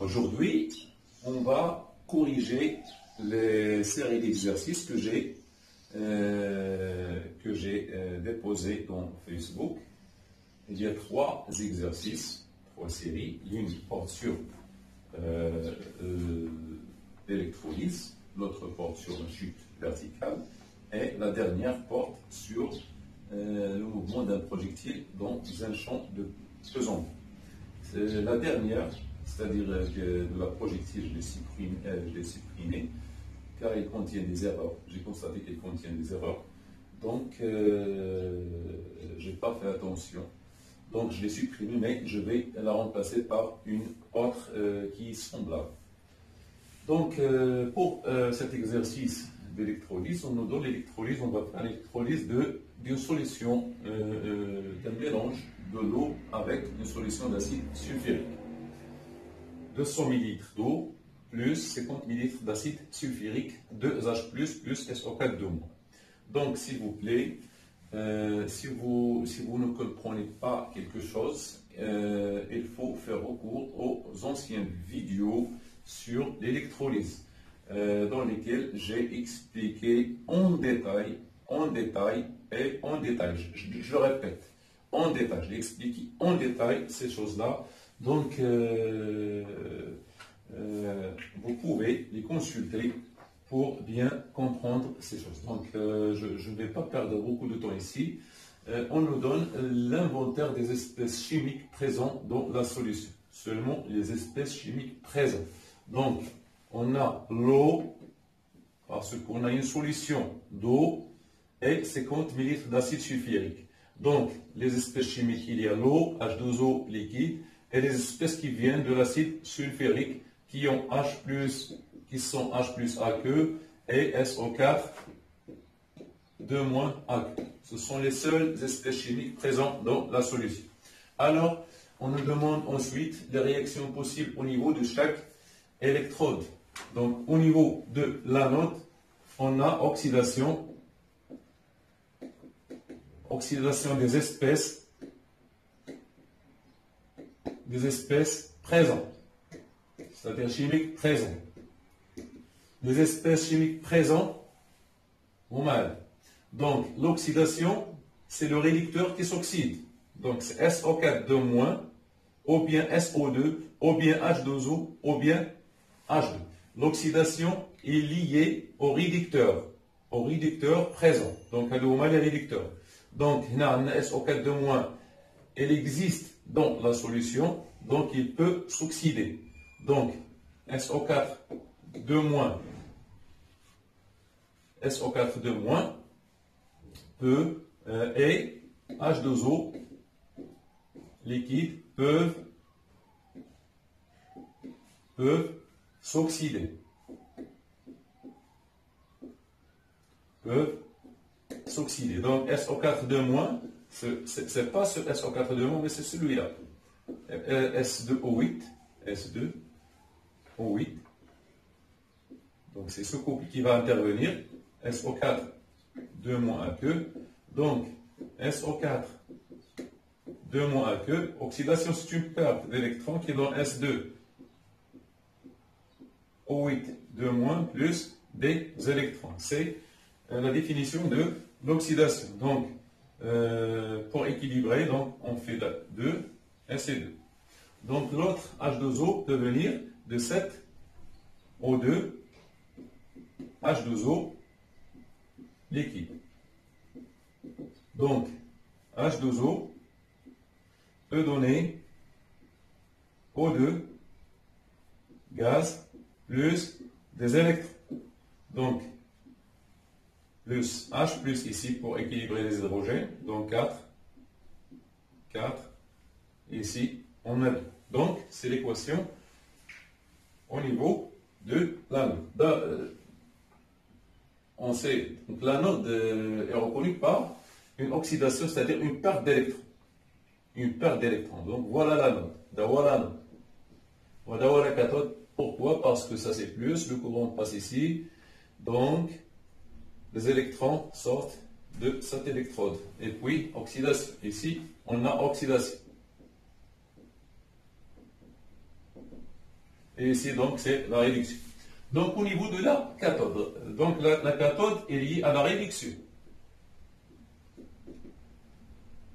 Aujourd'hui, on va corriger les séries d'exercices que j'ai déposées dans Facebook. Il y a 3 exercices, 3 séries. L'une porte sur l'électrolyse, l'autre porte sur la chute verticale et la dernière porte sur le mouvement d'un projectile dans un champ de pesant. La dernière, c'est-à-dire de la projectile, je l'ai supprimée car elle contient des erreurs. J'ai constaté qu'elle contient des erreurs. Donc, je n'ai pas fait attention. Donc, je l'ai supprimée, mais je vais la remplacer par une autre qui est semblable. Donc, pour cet exercice d'électrolyse, on nous donne l'électrolyse, on va faire l'électrolyse d'une solution, d'un mélange de l'eau avec une solution d'acide sulfurique. 200 ml d'eau plus 50 ml d'acide sulfurique 2H+, plus SO4 2-. Donc, s'il vous plaît, si vous ne comprenez pas quelque chose, il faut faire recours aux anciennes vidéos sur l'électrolyse, dans lesquelles j'ai expliqué en détail, et en détail, je le répète, en détail, j'ai expliqué en détail ces choses-là. Donc, vous pouvez les consulter pour bien comprendre ces choses. Donc, je ne vais pas perdre beaucoup de temps ici. On nous donne l'inventaire des espèces chimiques présentes dans la solution. Seulement les espèces chimiques présentes. Donc, on a l'eau, parce qu'on a une solution d'eau et 50 ml d'acide sulfurique. Donc, les espèces chimiques, il y a l'eau, H2O liquide, et les espèces qui viennent de l'acide sulfurique, qui sont H+ aqueux et SO4 2- aqueux. Ce sont les seules espèces chimiques présentes dans la solution. Alors, on nous demande ensuite les réactions possibles au niveau de chaque électrode. Donc, au niveau de l'anode, on a oxydation des espèces présentes, c'est-à-dire chimiques présentes. Les espèces chimiques présentes vont mal. Donc, l'oxydation, c'est le réducteur qui s'oxyde. Donc, c'est SO4 2-, ou bien SO2, ou bien H2O, ou bien H2. L'oxydation est liée au réducteur présent. Donc, le mal est réducteur. Donc, SO4 2-, il existe dans la solution, donc il peut s'oxyder. Donc, SO4 2- peut et H2O liquide peuvent s'oxyder. Donc SO4 2-, c'est pas ce SO4 2-, mais c'est celui-là. S2O8. Donc c'est ce couple qui va intervenir. SO4 2- aqueux. Donc SO4 2- aqueux. Oxydation, c'est une perte d'électrons qui est dans S2O8 2- plus des électrons. C'est la définition de l'oxydation. Donc, pour équilibrer, donc, on fait 2 et C2. Donc, l'autre H2O peut venir de 7O2 H2O liquide. Donc, H2O peut donner O2 gaz plus des électrons. Donc, plus H plus ici pour équilibrer les hydrogènes. Donc, 4. Ici, on a 2. Donc, c'est l'équation au niveau de l'anode. On sait que l'anode est reconnue par une oxydation, c'est-à-dire une perte d'électrons. Donc, voilà l'anode. Voilà la cathode. Pourquoi? Parce que ça c'est plus, le courant passe ici. Donc, les électrons sortent de cette électrode. Et puis, oxydation. Ici, on a oxydation. Et ici, donc, c'est la réduction. Donc, au niveau de la cathode, donc la cathode est liée à la réduction.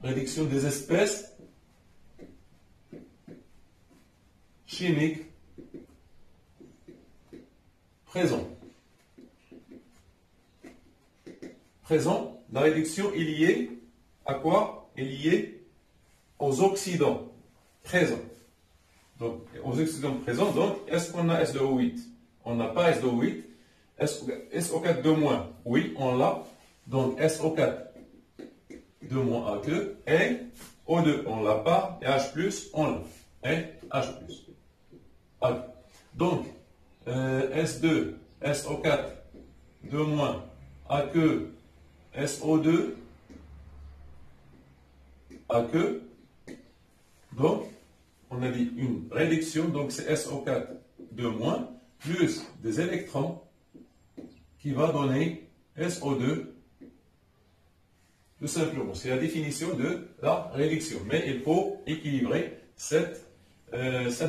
Réduction des espèces chimiques présentes. La réduction est liée à quoi? Est liée aux oxydants présents. Donc, aux oxydants présents, donc, est-ce qu'on a SO8? On n'a pas SO8. SO4 2-, oui, on l'a. Donc, SO4 2- A2 et O2, on ne l'a pas. Et H+, on l'a. Et H+. A2. Donc, S2, SO4 2- AQ, SO2, AQ. Donc, on a dit une réduction, donc c'est SO4 2- plus des électrons qui va donner SO2 tout simplement. C'est la définition de la réduction. Mais il faut équilibrer cette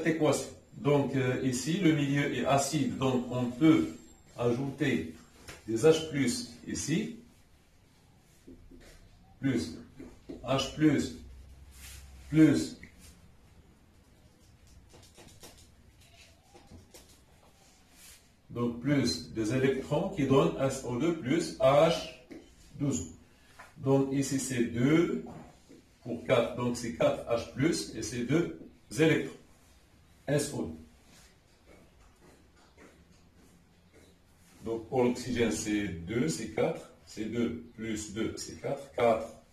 équation. Donc ici, le milieu est acide, donc on peut ajouter des H+, ici, plus H+, plus donc plus des électrons qui donnent SO2 plus H12. Donc ici c'est 2 pour 4, donc c'est 4H+, et c'est 2 électrons, SO2. Donc pour l'oxygène c'est 2, c'est 4, c'est 2 plus 2, c'est 4,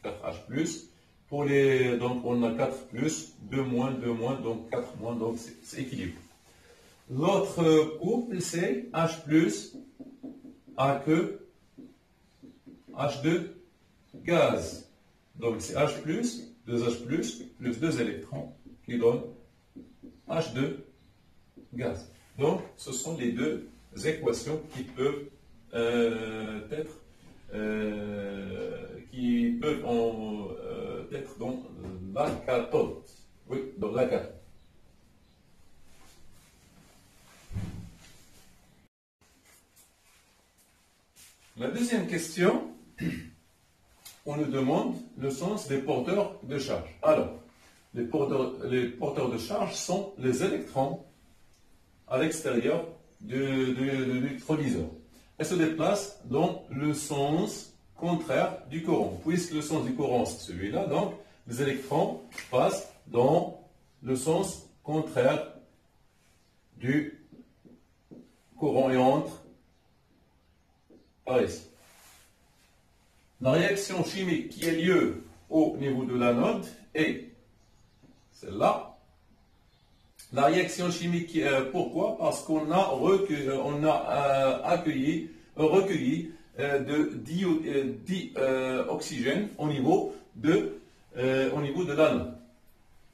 4H+. Pour les, donc on a 4 plus, 2 moins, 2 moins, donc 4 moins, donc c'est équilibré. L'autre couple c'est H+, AQ, H2, gaz. Donc c'est H+, 2H+, plus 2 électrons qui donnent H2, gaz. Donc ce sont les deux équations qui peuvent être dans la cathode. Oui, dans la cathode. La deuxième question, on nous demande le sens des porteurs de charge. Alors, les porteurs de charge sont les électrons à l'extérieur de l'électrolyseur. Elles se déplacent dans le sens contraire du courant. Puisque le sens du courant c'est celui-là, donc les électrons passent dans le sens contraire du courant et entrent par ici. La réaction chimique qui a lieu au niveau de l'anode est celle-là. La réaction chimique, pourquoi? Parce qu'on a recueilli de dioxygène au niveau de l'anode.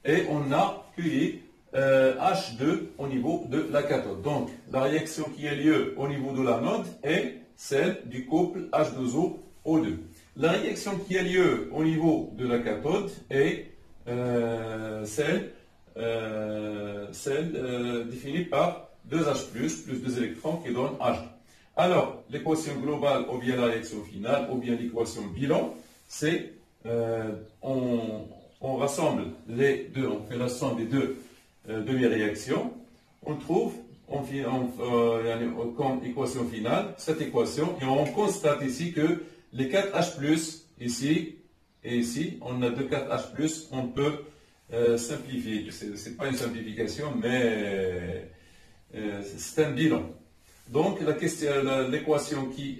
Et on a cueilli H2 au niveau de la cathode. Donc, la réaction qui a lieu au niveau de l'anode est celle du couple H2O-O2. La réaction qui a lieu au niveau de la cathode est celle définie par 2H+, plus 2 électrons qui donnent H2. Alors, l'équation globale ou bien la réaction finale ou bien l'équation bilan, c'est on rassemble les deux, on fait la somme des deux demi-réactions, on trouve comme équation finale cette équation et on constate ici que les 4H+, ici et ici, on a 2 4H+, on peut simplifier. Ce n'est pas une simplification, mais c'est un bilan. Donc, l'équation qui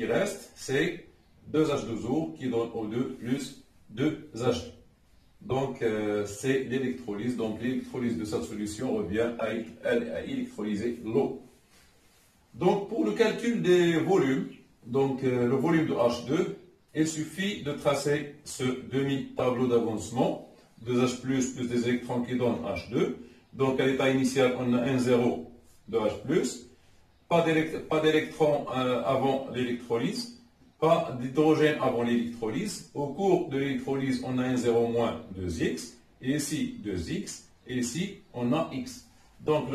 reste, c'est 2H2O qui donne O2 plus 2H2. Donc, c'est l'électrolyse. Donc, l'électrolyse de cette solution revient à électrolyser l'eau. Donc, pour le calcul des volumes, donc le volume de H2, il suffit de tracer ce demi-tableau d'avancement, 2H+, plus des électrons qui donnent H2. Donc, à l'état initial, on a 1, 0 de H+, pas d'électrons avant l'électrolyse, pas d'hydrogène avant l'électrolyse. Au cours de l'électrolyse, on a 1, 0 moins 2x, et ici 2x, et ici on a x. Donc,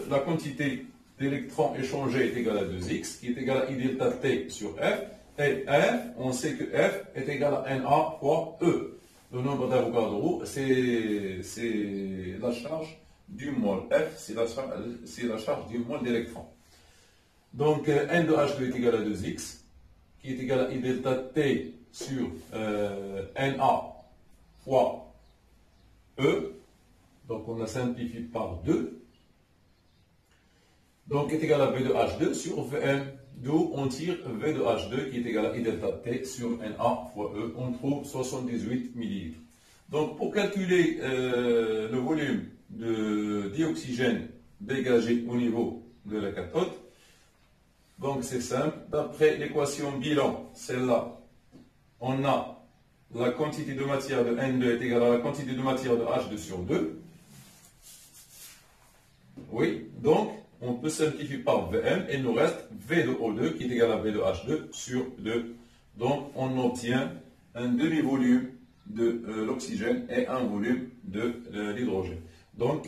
la quantité d'électrons échangés est égale à 2x, qui est égal à I delta T sur F. Et F, on sait que F est égal à Na fois E. Le nombre d'Avogadro, c'est la charge du mol. F, c'est la charge du mol d'électrons. Donc, N de H2 est égal à 2x, qui est égal à I delta T sur Na fois E. Donc, on a simplifié par 2. Donc, est égal à V de H2 sur Vm. D'où on tire V de H2 qui est égal à I delta T sur Na fois E. On trouve 78 millilitres. Donc, pour calculer le volume de dioxygène dégagé au niveau de la cathode, donc c'est simple. D'après l'équation bilan, celle-là, on a la quantité de matière de N2 est égale à la quantité de matière de H2 sur 2. Oui, donc on peut simplifier par Vm et il nous reste V de O2 qui est égal à V de H2 sur 2. Donc on obtient un demi-volume de l'oxygène et un volume de l'hydrogène. Donc